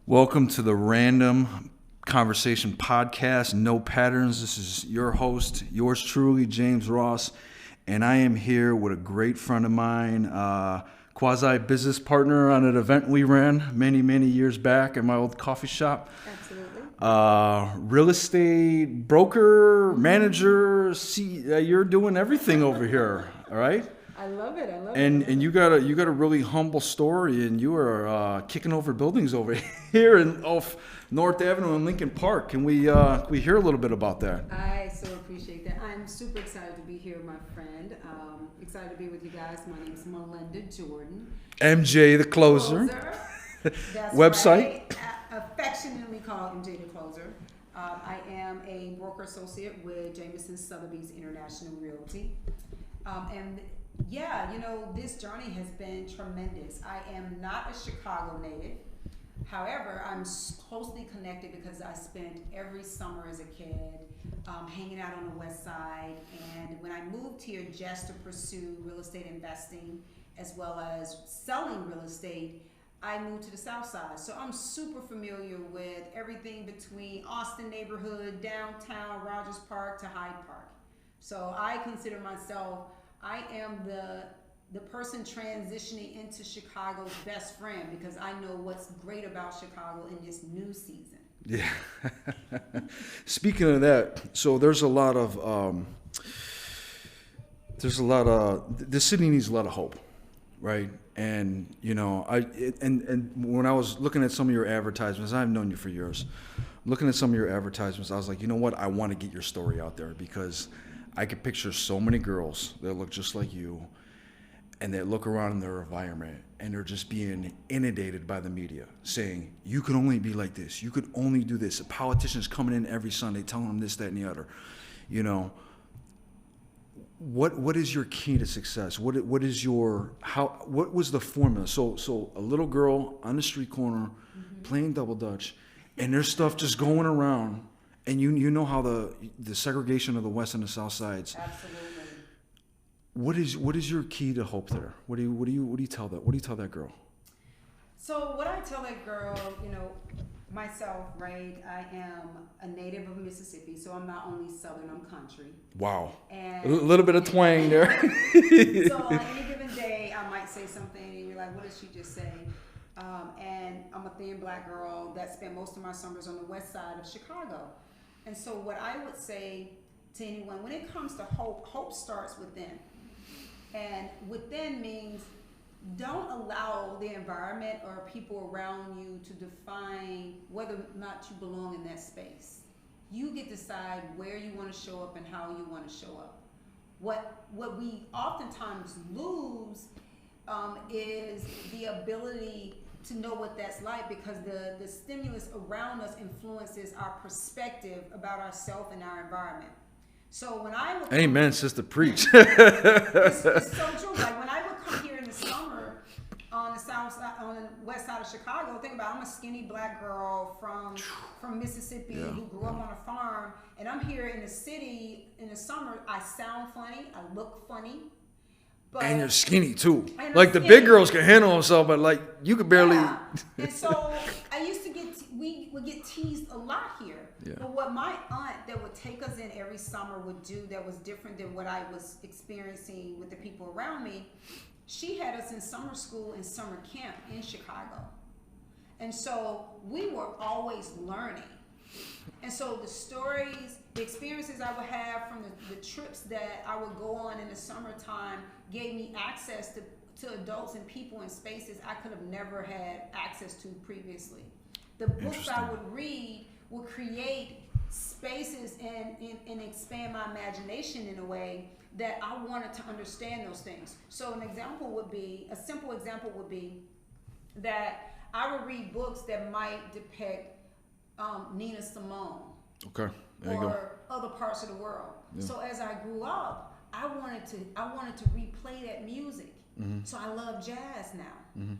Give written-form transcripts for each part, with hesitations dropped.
Welcome to the Random Conversation Podcast, No Patterns. This is your host, yours truly, James Ross, and I am here with a great friend of mine, quasi-business partner on an event we ran many years back at my old coffee shop. Absolutely. Real estate broker, manager, you're doing everything over here, all right? I love it. And you got a really humble story, and you are kicking over buildings over here off North Avenue in Lincoln Park. Can we hear a little bit about that? I so appreciate that. I'm super excited to be here, my friend. Excited to be with you guys. My name is Melinda Jordan. MJ the Closer. That's Website? Right. Affectionately called MJ the Closer. I am a broker associate with Jameson Sotheby's International Realty. And yeah, this journey has been tremendous. I am not a Chicago native. However, I'm closely connected because I spent every summer as a kid hanging out on the west side. And when I moved here just to pursue real estate investing as well as selling real estate, I moved to the south side. So I'm super familiar with everything between Austin neighborhood, downtown, Rogers Park to Hyde Park. So I consider myself, I am the person transitioning into Chicago's best friend because I know what's great about Chicago in this new season. Yeah. Speaking of that, so there's a lot of the city needs a lot of hope, right? And and when I was looking at some of your advertisements, I've known you for years. Looking at some of your advertisements, I was like, you know what? I want to get your story out there because I could picture so many girls that look just like you and that look around in their environment and they're just being inundated by the media saying, you could only be like this. You could only do this. A politician's coming in every Sunday telling them this, that, and the other. What is your key to success? What was the formula? So a little girl on the street corner playing double dutch and there's stuff just going around. And you know how the segregation of the west and the south sides. Absolutely. What is your key to hope there? What do you tell that? What do you tell that girl? So what I tell that girl, myself, right? I am a native of Mississippi, so I'm not only Southern, I'm country. Wow. And a little bit of twang there. So on any given day, I might say something, and you're like, "What did she just say?" And I'm a thin black girl that spent most of my summers on the west side of Chicago. And so what I would say to anyone, when it comes to hope, hope starts within. And within means don't allow the environment or people around you to define whether or not you belong in that space. You get to decide where you want to show up and how you want to show up. What we oftentimes lose is the ability to know what that's like because the stimulus around us influences our perspective about ourselves and our environment. So when I would Amen, sister, preach. it's so true. Like when I would come here in the summer on the south side, on the west side of Chicago, think about it, I'm a skinny black girl from Mississippi who grew up on a farm, and I'm here in the city in the summer. I sound funny, I look funny. And you're skinny too. Like the big girls can handle themselves, but like you could barely. Yeah. And so I used to we would get teased a lot here. Yeah. But what my aunt that would take us in every summer would do that was different than what I was experiencing with the people around me, she had us in summer school and summer camp in Chicago. And so we were always learning. And so the stories, the experiences I would have from the trips that I would go on in the summertime gave me access to adults and people and spaces I could have never had access to previously. The books I would read would create spaces and expand my imagination in a way that I wanted to understand those things. So a simple example would be that I would read books that might depict Nina Simone. Okay. There you or go. other parts of the world. Yeah. So as I grew up, I wanted to replay that music. Mm-hmm. So I love jazz now. Mm-hmm.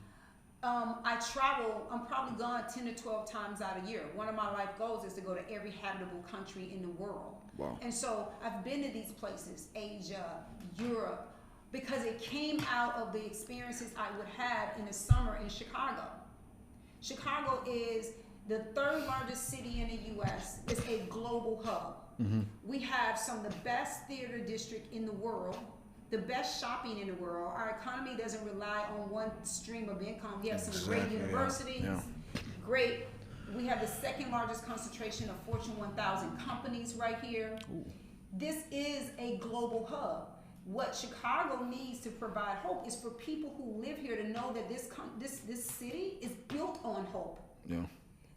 I travel. I'm probably gone 10 to 12 times out a year. One of my life goals is to go to every habitable country in the world. Wow. And so I've been to these places, Asia, Europe, because it came out of the experiences I would have in the summer in Chicago. Chicago is the third largest city in the U.S. It's a global hub. We have some of the best theater district in the world, the best shopping in the world. Our economy doesn't rely on one stream of income. We have some great universities, great. We have the second largest concentration of Fortune 1000 companies right here. Ooh. This is a global hub. What Chicago needs to provide hope is for people who live here to know that this city is built on hope. Yeah.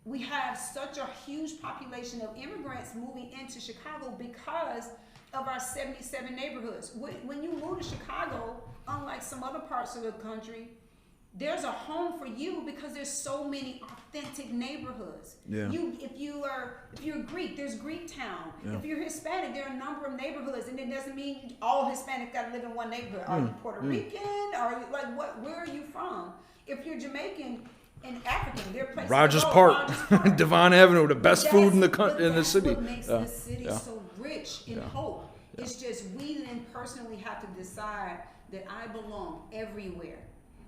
We have such a huge population of immigrants moving into Chicago because of our 77 neighborhoods. When you move to Chicago, unlike some other parts of the country, there's a home for you because there's so many authentic neighborhoods. Yeah. If you're Greek, there's Greek Town. Yeah. If you're Hispanic, there are a number of neighborhoods, and it doesn't mean all Hispanic got to live in one neighborhood. Are you Puerto Rican? Are you where are you from? If you're Jamaican and African, there are places. Rogers Park, Devon Avenue, the best food in the city. What makes the city so rich in hope. Yeah. It's just we then personally have to decide that I belong everywhere.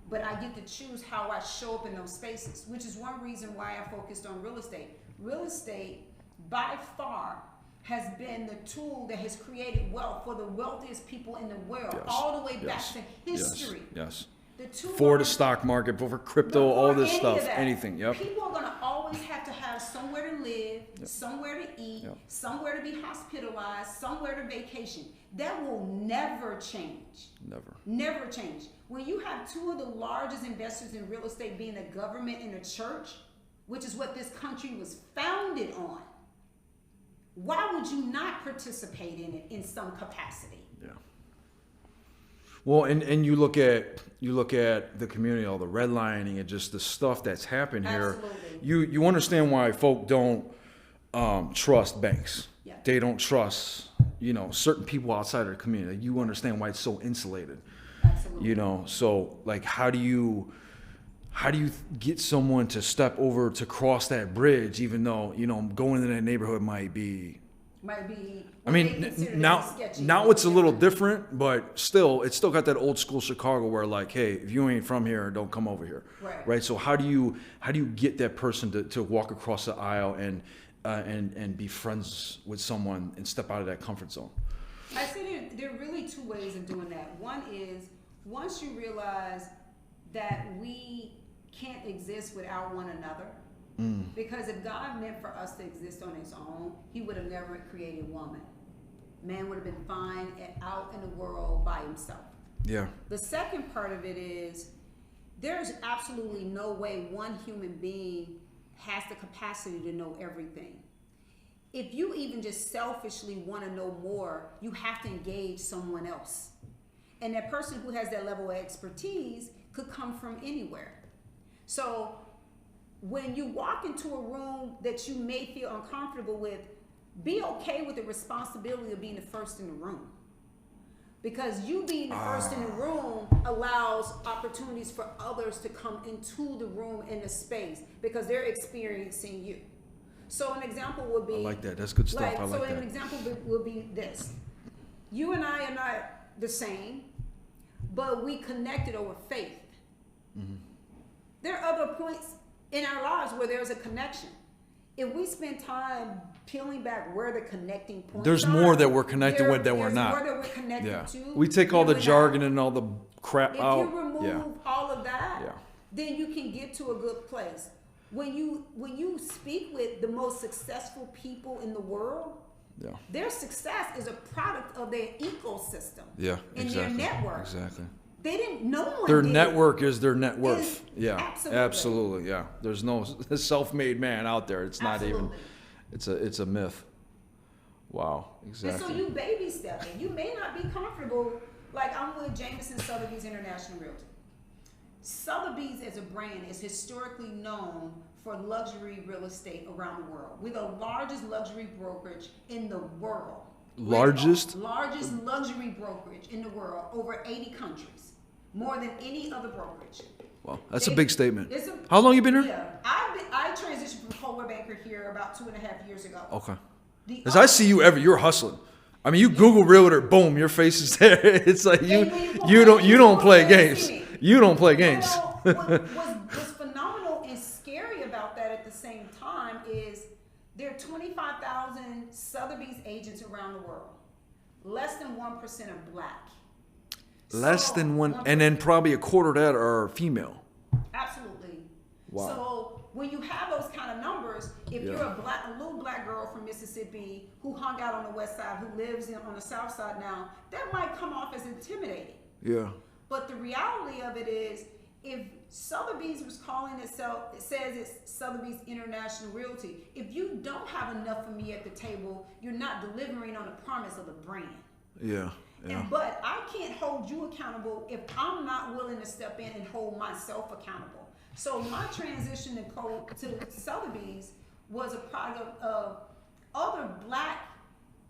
But I get to choose how I show up in those spaces, which is one reason why I focused on real estate. Real estate, by far, has been the tool that has created wealth for the wealthiest people in the world, all the way back to history. Yes. The for the stock market, for crypto, all this stuff, anything. Yep. People are going to always have to have somewhere to live, somewhere to eat, somewhere to be hospitalized, somewhere to vacation. That will never change. Never change. When you have two of the largest investors in real estate being the government and the church, which is what this country was founded on, why would you not participate in it in some capacity? Yeah. Well, and you look at the community, all the redlining and just the stuff that's happened here. Absolutely. You understand why folk don't trust banks. Yeah. They don't trust certain people outside of the community. You understand why it's so insulated. Absolutely. So like how do you get someone to step over to cross that bridge, even though going into that neighborhood might be. I mean, now it's a little different, but it's still got that old school Chicago where like, hey, if you ain't from here, don't come over here, right? So how do you get that person to walk across the aisle and be friends with someone and step out of that comfort zone? I say there are really two ways of doing that. One is once you realize that we can't exist without one another. Because if God meant for us to exist on his own, he would have never created woman. Man would have been fine out in the world by himself. Yeah. The second part of it is there's absolutely no way one human being has the capacity to know everything. If you even just selfishly want to know more, you have to engage someone else. And that person who has that level of expertise could come from anywhere. So when you walk into a room that you may feel uncomfortable with, be okay with the responsibility of being the first in the room. Because you being the first in the room allows opportunities for others to come into the room and the space because they're experiencing you. So an example would be... I like that. That's good stuff. I like that. So an example would be this. You and I are not the same, but we connected over faith. Mm-hmm. There are other points in our lives where there's a connection. If we spend time peeling back where the connecting points there's more that we're connected with that we're not. There's more that we're connected to. We take all the jargon and all the crap out. If you remove all of that, then you can get to a good place. When you speak with the most successful people in the world, their success is a product of their ecosystem. Yeah, and their network. Exactly. They didn't. No one. Their network is their net worth. Absolutely. Absolutely. Yeah. There's no self-made man out there. It's not even. It's a myth. Wow. Exactly. And so you baby stepping. You may not be comfortable. Like I'm with Jameson Sotheby's International Realty. Sotheby's as a brand is historically known for luxury real estate around the world. We're the largest luxury brokerage in the world. Largest luxury brokerage in the world, over 80 countries. More than any other brokerage. Well, that's a big statement. How long you been here? Yeah, I transitioned from Coldwell Banker here about 2.5 years ago. Okay. Because I see you're hustling. I mean, you Google realtor, boom, your face is there. It's like you don't play games. You don't play games. What's phenomenal in scary about that at the same time is there are 25,000 Sotheby's agents around the world. Less than 1% are black. Less than one, and then probably a quarter of that are female. Absolutely. Wow. So when you have those kind of numbers, if you're a little black girl from Mississippi who hung out on the west side, who lives on the south side now, that might come off as intimidating. Yeah. But the reality of it is, if Sotheby's was calling itself, it says it's Sotheby's International Realty. If you don't have enough for me at the table, you're not delivering on the promise of the brand. Yeah. Yeah. But I can't hold you accountable if I'm not willing to step in and hold myself accountable. So my transition to Sotheby's was a product of other black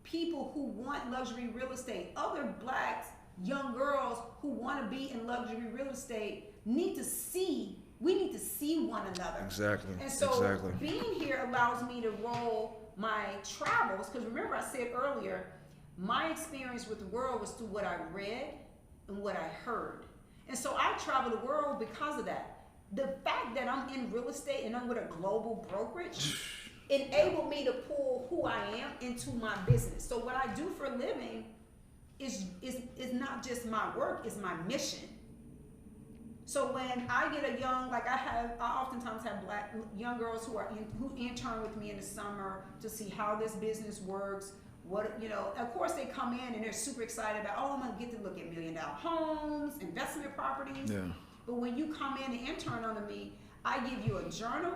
people who want luxury real estate, other black young girls who want to be in luxury real estate we need to see one another. Exactly. And so being here allows me to roll my travels, because remember I said earlier, my experience with the world was through what I read and what I heard. And so I travel the world because of that. The fact that I'm in real estate and I'm with a global brokerage enabled me to pull who I am into my business. So what I do for a living is not just my work, it's my mission. So when I get a young, I oftentimes have black young girls who intern with me in the summer to see how this business works. Of course they come in and they're super excited about, I'm gonna get to look at $1 million homes, investment properties. Yeah. But when you come in and intern under me, I give you a journal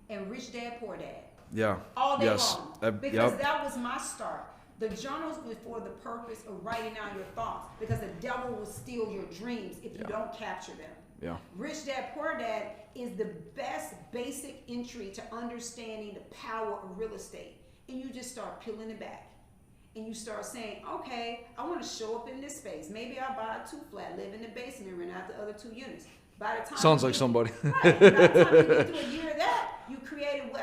and Rich Dad Poor Dad. Yeah. All day long. Because yep. that was my start. The journals were for the purpose of writing down your thoughts, because the devil will steal your dreams if you don't capture them. Yeah. Rich Dad Poor Dad is the best basic entry to understanding the power of real estate. And you just start peeling it back. And you start saying, okay, I want to show up in this space. Maybe I'll buy a 2-flat, live in the basement, rent out the other 2 units. By the time sounds like somebody. Right. By the time you get through a year of that, you created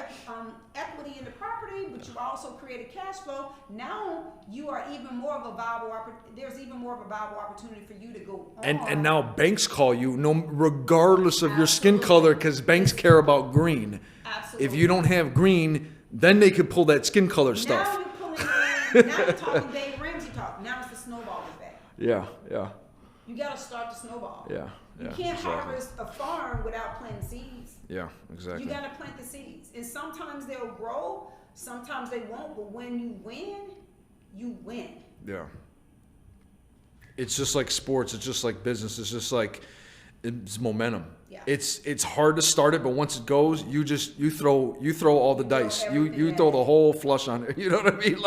equity in the property, but you also created cash flow. Now you are even more of a viable there's even more of a viable opportunity for you to go on. And now banks call you, regardless of your skin color, because banks care about green. Absolutely. If you don't have green, then they could pull that skin color stuff. Now you're pulling in, now you're talking Dave Ramsey talk. Now it's the snowball effect. Yeah, yeah. You got to start the snowball. Yeah. You can't harvest a farm without planting seeds. Yeah, exactly. You got to plant the seeds. And sometimes they'll grow, sometimes they won't, but when you win, you win. Yeah. It's just like sports, it's just like business, it's just like it's momentum. Yeah. It's hard to start it, but once it goes, you throw all the dice. You throw the whole flush on it. You know what I mean?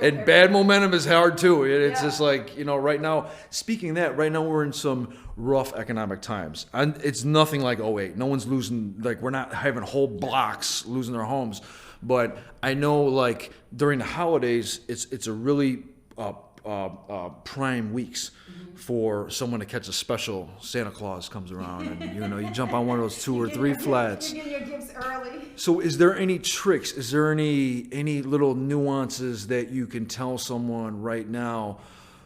And bad momentum is hard too. It's just like, right now, speaking of that, right now we're in some rough economic times. And it's nothing like 2008. No one's losing, we're not having whole blocks losing their homes. But I know during the holidays, it's a really prime weeks for someone to catch a special. Santa Claus comes around and you jump on one of those 2 or 3 flats. You get your gifts early. So is there any tricks? Is there any little nuances that you can tell someone right now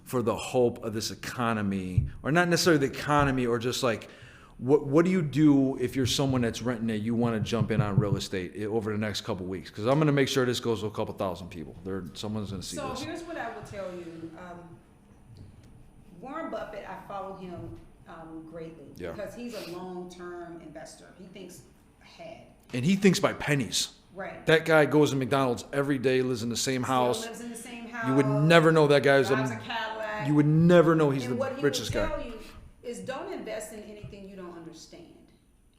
for the hope of this economy, or not necessarily the economy, or just what do you do if you're someone that's renting it, you want to jump in on real estate over the next couple of weeks? Because I'm going to make sure this goes to a couple thousand people. Someone's going to see this. So here's what I will tell you. Warren Buffett, I follow him greatly because he's a long-term investor. He thinks ahead. And he thinks by pennies. Right. That guy goes to McDonald's every day, lives in the same house. Still lives in the same house. You would never know that guy's drives a Cadillac. You would never know he's the richest guy. What he will tell you is don't invest in anything you don't understand.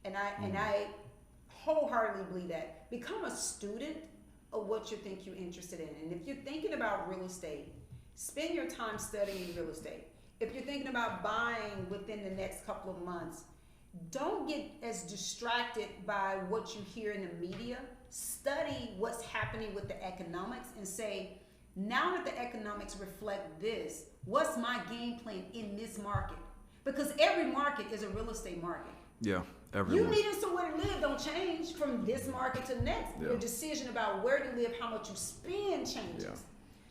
And I wholeheartedly believe that. Become a student of what you think you're interested in. And if you're thinking about real estate, spend your time studying real estate. If you're thinking about buying within the next couple of months, don't get as distracted by what you hear in the media. Study what's happening with the economics and say, now that the economics reflect this, what's my game plan in this market? Because every market is a real estate market. Yeah, everyone. You needing somewhere to live don't change from this market to the next. Yeah. Your decision about where to live, how much you spend changes. Yeah.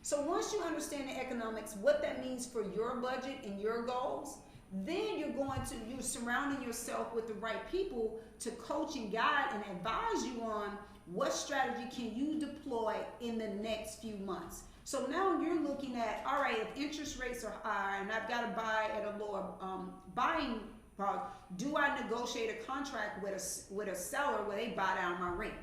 So once you understand the economics, what that means for your budget and your goals, then you're surrounding yourself with the right people to coach and guide and advise you on what strategy can you deploy in the next few months. So now you're looking at, all right, if interest rates are high and I've got to buy at a lower buying price, do I negotiate a contract with a seller where they buy down my rate?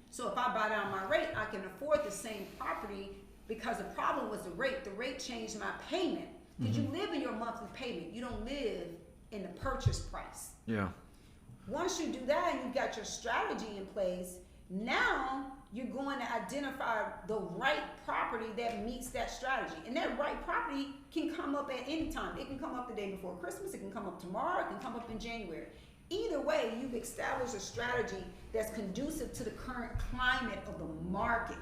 So if I buy down my rate, I can afford the same property, because the problem was the rate. The rate changed my payment. Because you live in your monthly payment. You don't live in the purchase price. Yeah. Once you do that and you've got your strategy in place, now you're going to identify the right property that meets that strategy. And that right property can come up at any time. It can come up the day before Christmas. It can come up tomorrow. It can come up in January. Either way, you've established a strategy that's conducive to the current climate of the market.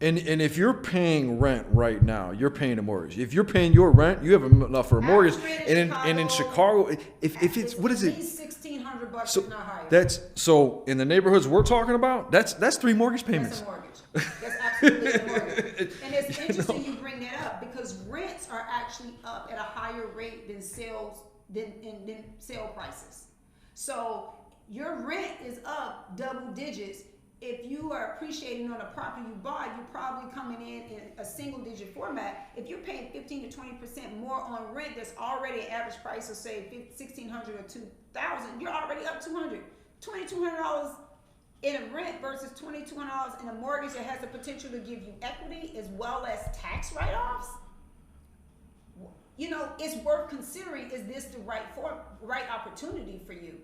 And if you're paying rent right now, you're paying a mortgage. If you're paying your rent, you have enough for a mortgage. And in Chicago, if it's what is it? At least $1,600, So if not higher. that's so in the neighborhoods we're talking about. That's 3 mortgage payments. That's a mortgage. That's absolutely a mortgage. And it's interesting you bring that up, because rents are actually up at a higher rate than sales than sale prices. So your rent is up double digits. If you are appreciating on a property you bought, you're probably coming in a single digit format. If you're paying 15 to 20% more on rent, that's already an average price of say $1,600 or $2,000, you're already up $200 in a rent versus $2,200 in a mortgage that has the potential to give you equity as well as tax write-offs. You know, it's worth considering, is this the right opportunity for you?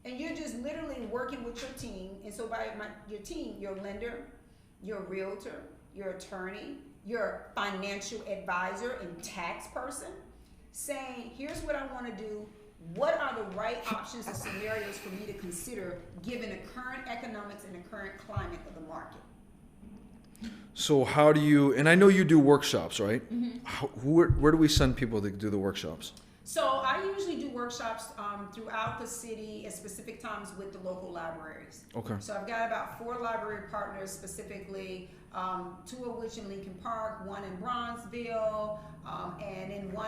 And you're just literally working with your team. And so by your team, your lender, your realtor, your attorney, your financial advisor and tax person, saying, here's what I want to do. What are the right options and scenarios for me to consider given the current economics and the current climate of the market? So how do you? And I know you do workshops, right? Where do we send people to do the workshops? So I usually do workshops throughout the city at specific times with the local libraries. Okay. So I've got about 4 library partners specifically, 2 of which in Lincoln Park, 1 in Bronzeville, and then 1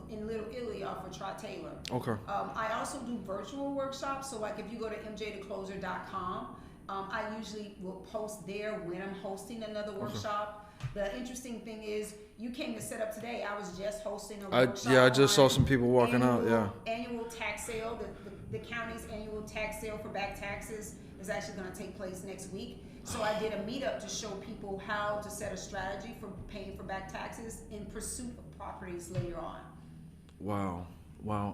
in Little Italy off of Tri-Taylor. Okay. I also do virtual workshops. So like if you go to mjthecloser.com, I usually will post there when I'm hosting another workshop. The interesting thing is, you came to set up today. I was just hosting a workshop. I just saw some people walking out. Yeah. Annual tax sale. The county's annual tax sale for back taxes is actually going to take place next week. So I did a meetup to show people how to set a strategy for paying for back taxes in pursuit of properties later on. Wow.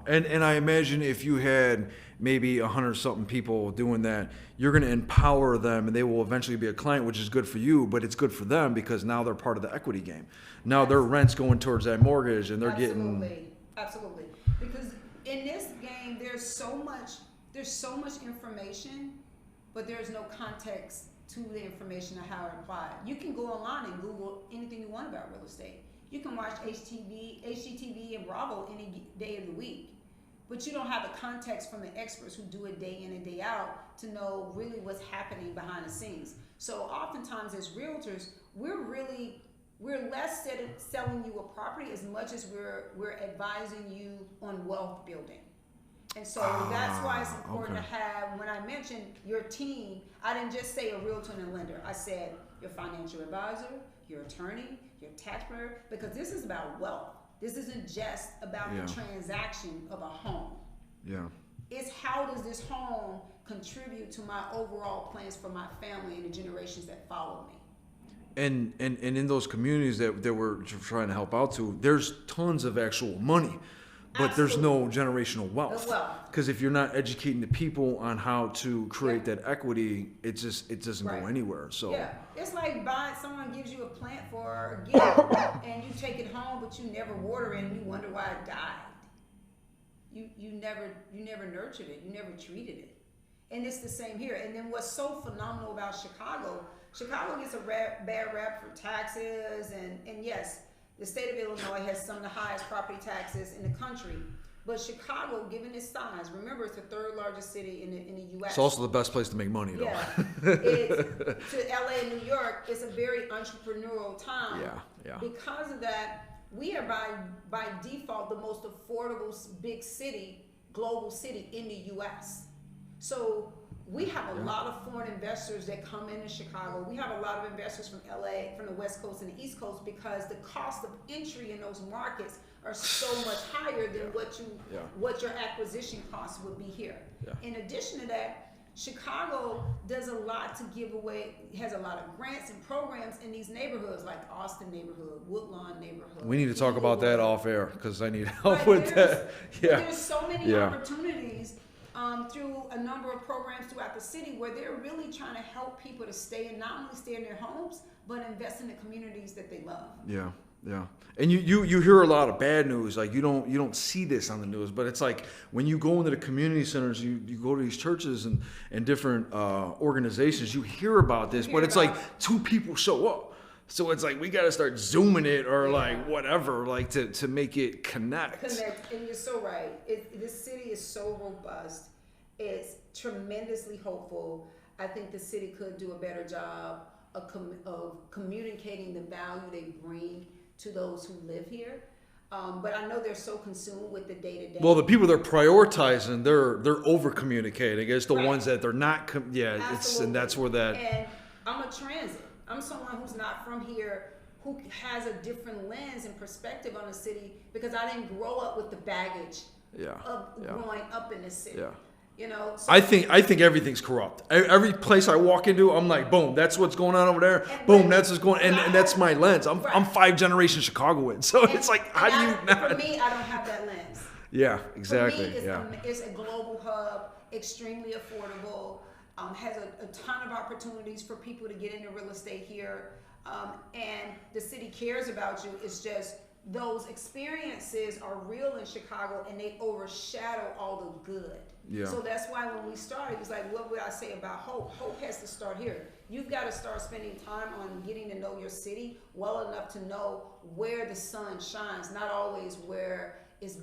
And I imagine if you had maybe 100-something people doing that, you're going to empower them, and they will eventually be a client, which is good for you, but it's good for them because now they're part of the equity game. Now their rent's going towards that mortgage, and they're getting... Absolutely. Because in this game, there's so much information, but there's no context to the information of how it applied. You can go online and Google anything you want about real estate. You can watch HGTV and Bravo any day of the week, but you don't have the context from the experts who do it day in and day out to know really what's happening behind the scenes. So oftentimes as realtors, we're less selling you a property as much as we're advising you on wealth building. And so that's why it's important to have, when I mentioned your team, I didn't just say a realtor and a lender. I said your financial advisor, your attorney, your tax preparer, because this is about wealth. This isn't just about the transaction of a home. Yeah. It's how does this home contribute to my overall plans for my family and the generations that follow me. And in those communities that we're trying to help out to, there's tons of actual money, but there's no generational wealth. Because if you're not educating the people on how to create that equity, it doesn't go anywhere. So it's like someone gives you a plant for a gift and you take it home, but you never water it and you wonder why it died. You never nurtured it. You never treated it. And it's the same here. And then what's so phenomenal about Chicago gets a bad rap for taxes, and yes, the state of Illinois has some of the highest property taxes in the country. But Chicago, given its size, remember it's the 3rd largest city in the U.S. It's also the best place to make money, though. Yeah, to L.A. and New York, it's a very entrepreneurial town. Yeah. Because of that, we are by default the most affordable big city, global city in the U.S. So we have a lot of foreign investors that come into Chicago. We have a lot of investors from LA, from the West Coast and the East Coast, because the cost of entry in those markets are so much higher than what your acquisition costs would be here. Yeah. In addition to that, Chicago does a lot to give away, has a lot of grants and programs in these neighborhoods, like Austin neighborhood, Woodlawn neighborhood. We need to talk about that off air, because I need help Right, with that. Yeah. There's so many opportunities through a number of programs throughout the city where they're really trying to help people to stay in, not only stay in their homes, but invest in the communities that they love. Yeah. Yeah. And you hear a lot of bad news. Like you don't see this on the news, but it's like when you go into the community centers, you go to these churches and different organizations, you hear about this, but it's like 2 people show up. So it's like we got to start zooming it or like whatever, like to make it connect. And you're so right. This city is so robust. It's tremendously hopeful. I think the city could do a better job of communicating the value they bring to those who live here. But I know they're so consumed with the day-to-day. Well, the people they're prioritizing, they're over communicating. It's the ones that they're not. And that's where that. And I'm a transit. I'm someone who's not from here, who has a different lens and perspective on the city, because I didn't grow up with the baggage of growing up in the city. Yeah. You know, so I think everything's corrupt. Every place I walk into, I'm like, boom, that's what's going on over there. Boom, that's what's going on. And that's my lens. I'm 5-generation Chicagoan. So it's like, how do you not? For me, I don't have that lens. Yeah, exactly. For me, it's a global hub, extremely affordable, has a ton of opportunities for people to get into real estate here. And the city cares about you. It's just those experiences are real in Chicago, and they overshadow all the good. Yeah. So that's why when we started, it was like, what would I say about hope? Hope has to start here. You've got to start spending time on getting to know your city well enough to know where the sun shines, not always where is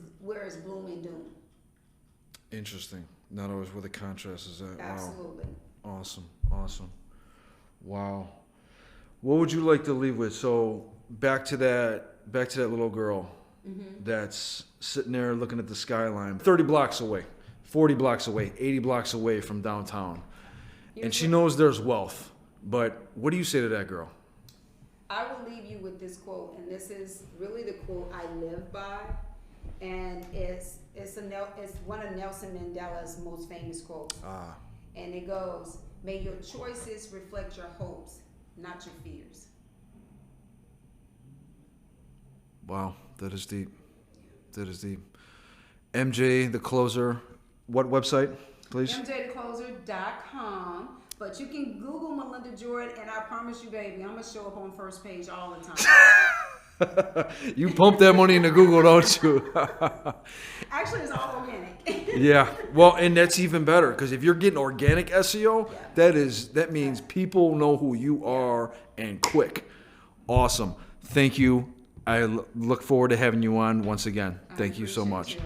gloom and doom. Interesting. Not always where the contrast is at. Absolutely. Wow. Awesome. Wow. What would you like to leave with? So back to that little girl that's sitting there looking at the skyline, 30 blocks away. 40 blocks away, 80 blocks away from downtown. And she knows there's wealth. But what do you say to that girl? I will leave you with this quote, and this is really the quote I live by. And it's one of Nelson Mandela's most famous quotes. And it goes, "May your choices reflect your hopes, not your fears." Wow, that is deep. MJ, the closer. What website, please? MJthecloser.com. But you can Google Melinda Jordan, and I promise you, baby, I'm going to show up on first page all the time. You pump that money into Google, don't you? Actually, it's all organic. Yeah. Well, and that's even better, because if you're getting organic SEO, that means people know who you are, and quick. Awesome. Thank you. I look forward to having you on once again. Thank you so much. You,